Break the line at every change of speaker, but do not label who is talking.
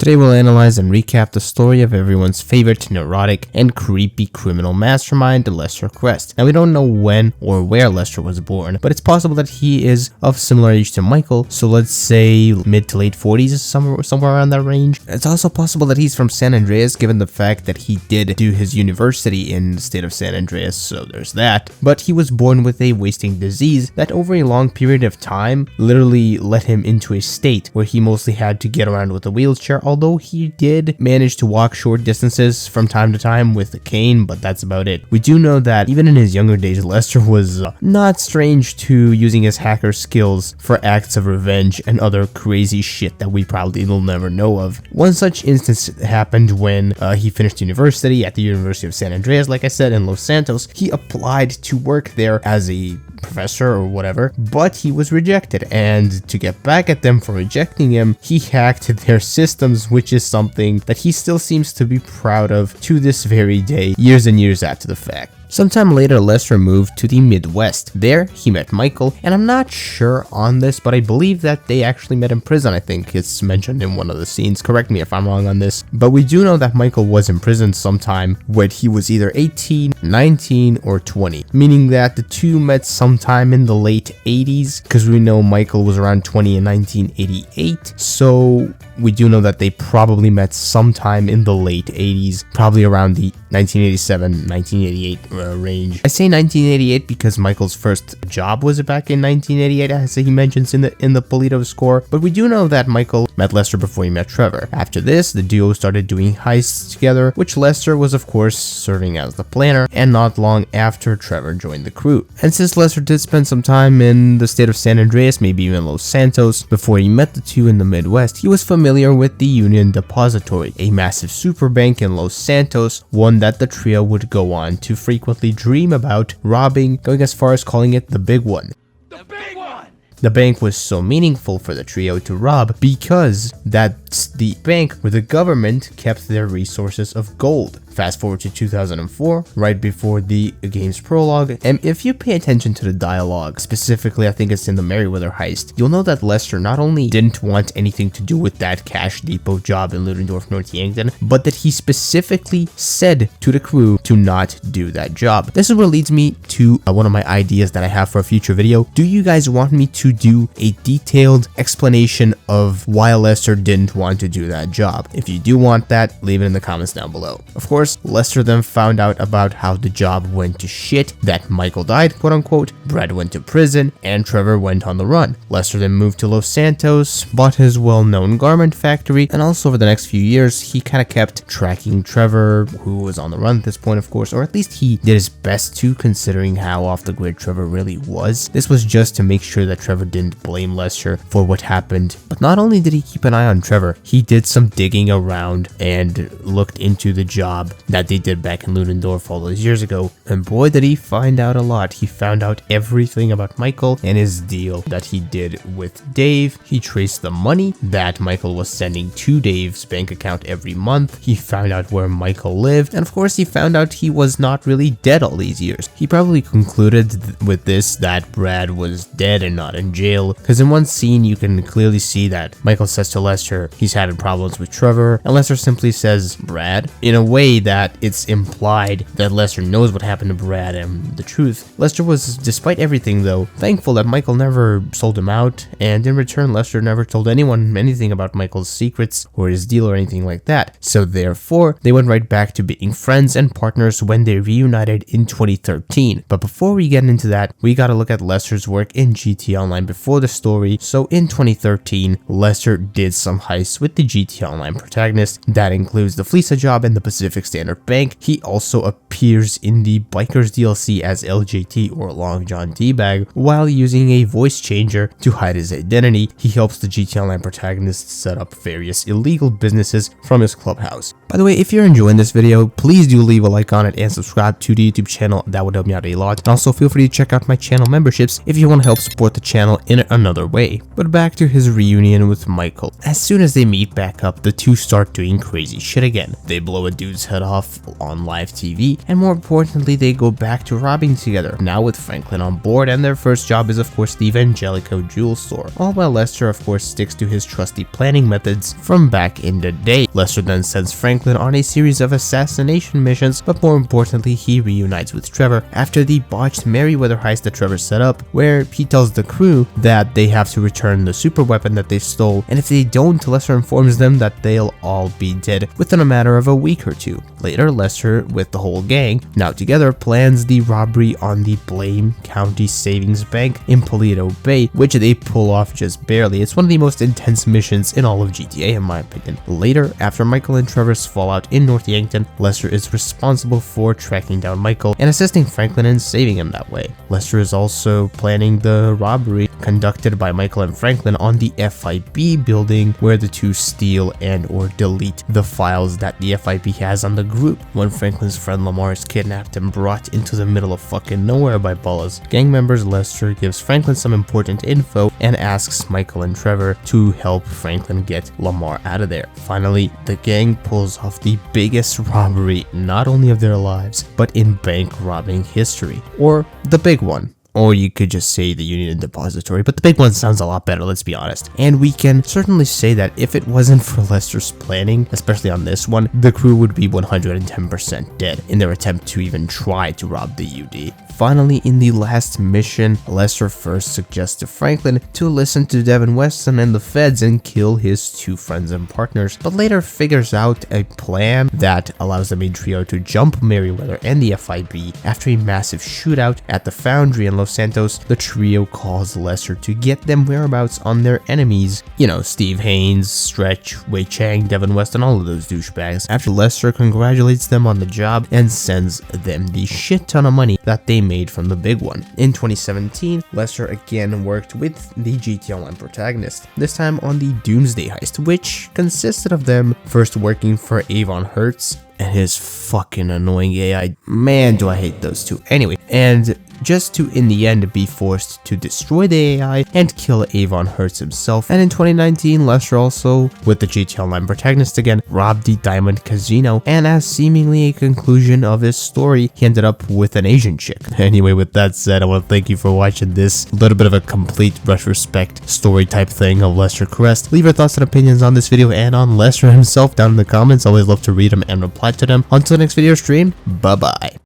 Today we'll analyze and recap the story of everyone's favorite neurotic and creepy criminal mastermind, Lester Crest. Now we don't know when or where Lester was born, but it's possible that he is of similar age to Michael, so let's say mid to late 40s, somewhere around that range. It's also possible that he's from San Andreas, given the fact that he did do his university in the state of San Andreas, so there's that. But he was born with a wasting disease that over a long period of time literally led him into a state where he mostly had to get around with a wheelchair, although he did manage to walk short distances from time to time with a cane, but that's about it. We do know that even in his younger days, Lester was not strange to using his hacker skills for acts of revenge and other crazy shit that we probably will never know of. One such instance happened when he finished university at the University of San Andreas, like I said, in Los Santos. He applied to work there as a professor or whatever, but he was rejected, and to get back at them for rejecting him, he hacked their systems, which is something that he still seems to be proud of to this very day, years and years after the fact. Sometime later, Lester moved to the Midwest. There, he met Michael, and I'm not sure on this, but I believe that they actually met in prison. I think it's mentioned in one of the scenes. Correct me if I'm wrong on this. But we do know that Michael was in prison sometime when he was either 18, 19, or 20, meaning that the two met sometime in the late 80s, because we know Michael was around 20 in 1988. So we do know that they probably met sometime in the late 80s, probably around the 1987, 1988 range. I say 1988 because Michael's first job was back in 1988, as he mentions in the Polito score, but we do know that Michael met Lester before he met Trevor. After this, the duo started doing heists together, which Lester was of course serving as the planner, and not long after, Trevor joined the crew. And since Lester did spend some time in the state of San Andreas, maybe even Los Santos, before he met the two in the Midwest, he was familiar with the Union Depository, a massive super bank in Los Santos, one that the trio would go on to frequently dream about robbing, going as far as calling it the big one.
The big one!
The bank was so meaningful for the trio to rob because that's the bank where the government kept their resources of gold. Fast forward to 2004, right before the game's prologue, and if you pay attention to the dialogue, specifically I think it's in the Merryweather heist, you'll know that Lester not only didn't want anything to do with that cash depot job in Ludendorff, North Yankton, but that he specifically said to the crew to not do that job. This is what leads me to one of my ideas that I have for a future video. Do you guys want me to do a detailed explanation of why Lester didn't want to do that job? If you do want that, leave it in the comments down below. Of course, Lester then found out about how the job went to shit, that Michael died, quote unquote, Brad went to prison, and Trevor went on the run. Lester then moved to Los Santos, bought his well-known garment factory, and also over the next few years, he kind of kept tracking Trevor, who was on the run at this point, of course, or at least he did his best to, considering how off the grid Trevor really was. This was just to make sure that Trevor didn't blame Lester for what happened. But not only did he keep an eye on Trevor, he did some digging around and looked into the job that they did back in Ludendorff all those years ago, and boy did he find out a lot. He found out everything about Michael and his deal that he did with Dave. He traced the money that Michael was sending to Dave's bank account every month. He found out where Michael lived, and of course he found out he was not really dead all these years. He probably concluded with this that Brad was dead and not in jail, because in one scene you can clearly see that Michael says to Lester he's having problems with Trevor, and Lester simply says Brad, in a way that it's implied that Lester knows what happened to Brad and the truth. Lester was, despite everything though, thankful that Michael never sold him out, and in return Lester never told anyone anything about Michael's secrets or his deal or anything like that. So therefore, they went right back to being friends and partners when they reunited in 2013. But before we get into that, we gotta look at Lester's work in GTA Online before the story. So in 2013, Lester did some heists with the GTA Online protagonist. That includes the Fleesa job and the Pacific Standard Bank. He also appears in the Bikers DLC as LJT, or Long John Teabag, while using a voice changer to hide his identity. He helps the GTA Online protagonist set up various illegal businesses from his clubhouse. By the way, if you're enjoying this video, please do leave a like on it and subscribe to the YouTube channel. That would help me out a lot. And also feel free to check out my channel memberships if you want to help support the channel in another way. But back to his reunion with Michael. As soon as they meet back up, the two start doing crazy shit again. They blow a dude's head it off on live TV, and more importantly, they go back to robbing together, now with Franklin on board, and their first job is of course the Evangelico jewel store, all while Lester of course sticks to his trusty planning methods from back in the day. Lester then sends Franklin on a series of assassination missions, but more importantly, he reunites with Trevor after the botched Merryweather heist that Trevor set up, where he tells the crew that they have to return the super weapon that they stole, and if they don't, Lester informs them that they'll all be dead within a matter of a week or two. Later, Lester, with the whole gang, now together, plans the robbery on the Blaine County Savings Bank in Paleto Bay, which they pull off just barely. It's one of the most intense missions in all of GTA in my opinion. Later, after Michael and Trevor's fallout in North Yankton, Lester is responsible for tracking down Michael and assisting Franklin in saving him that way. Lester is also planning the robbery conducted by Michael and Franklin on the FIB building, where the two steal and or delete the files that the FIB has on the group. When Franklin's friend Lamar is kidnapped and brought into the middle of fucking nowhere by Ballas gang members, Lester gives Franklin some important info and asks Michael and Trevor to help Franklin get Lamar out of there. Finally, the gang pulls off the biggest robbery not only of their lives, but in bank robbing history, or the big one. Or you could just say the Union Depository, but the big one sounds a lot better, let's be honest. And we can certainly say that if it wasn't for Lester's planning, especially on this one, the crew would be 110% dead in their attempt to even try to rob the UD. Finally, in the last mission, Lester first suggests to Franklin to listen to Devin Weston and the feds and kill his two friends and partners, but later figures out a plan that allows the main trio to jump Merryweather and the FIB. After a massive shootout at the foundry in Los Santos, the trio calls Lester to get them whereabouts on their enemies. You know, Steve Haynes, Stretch, Wei Chang, Devin Weston, all of those douchebags. After Lester congratulates them on the job and sends them the shit ton of money that they made from the big one. In 2017, Lester again worked with the GTA Online protagonist, this time on the Doomsday heist, which consisted of them first working for Avon Hertz and his fucking annoying AI. Man, do I hate those two. Anyway, and just to in the end be forced to destroy the AI and kill Avon Hertz himself. And in 2019, Lester also, with the GTA Online protagonist again, robbed the Diamond Casino, and as seemingly a conclusion of his story, he ended up with an Asian chick. Anyway, with that said, I want to thank you for watching this little bit of a complete retrospect story type thing of Lester Crest. Leave your thoughts and opinions on this video and on Lester himself down in the comments. Always love to read them and reply to them. Until the next video stream, bye bye.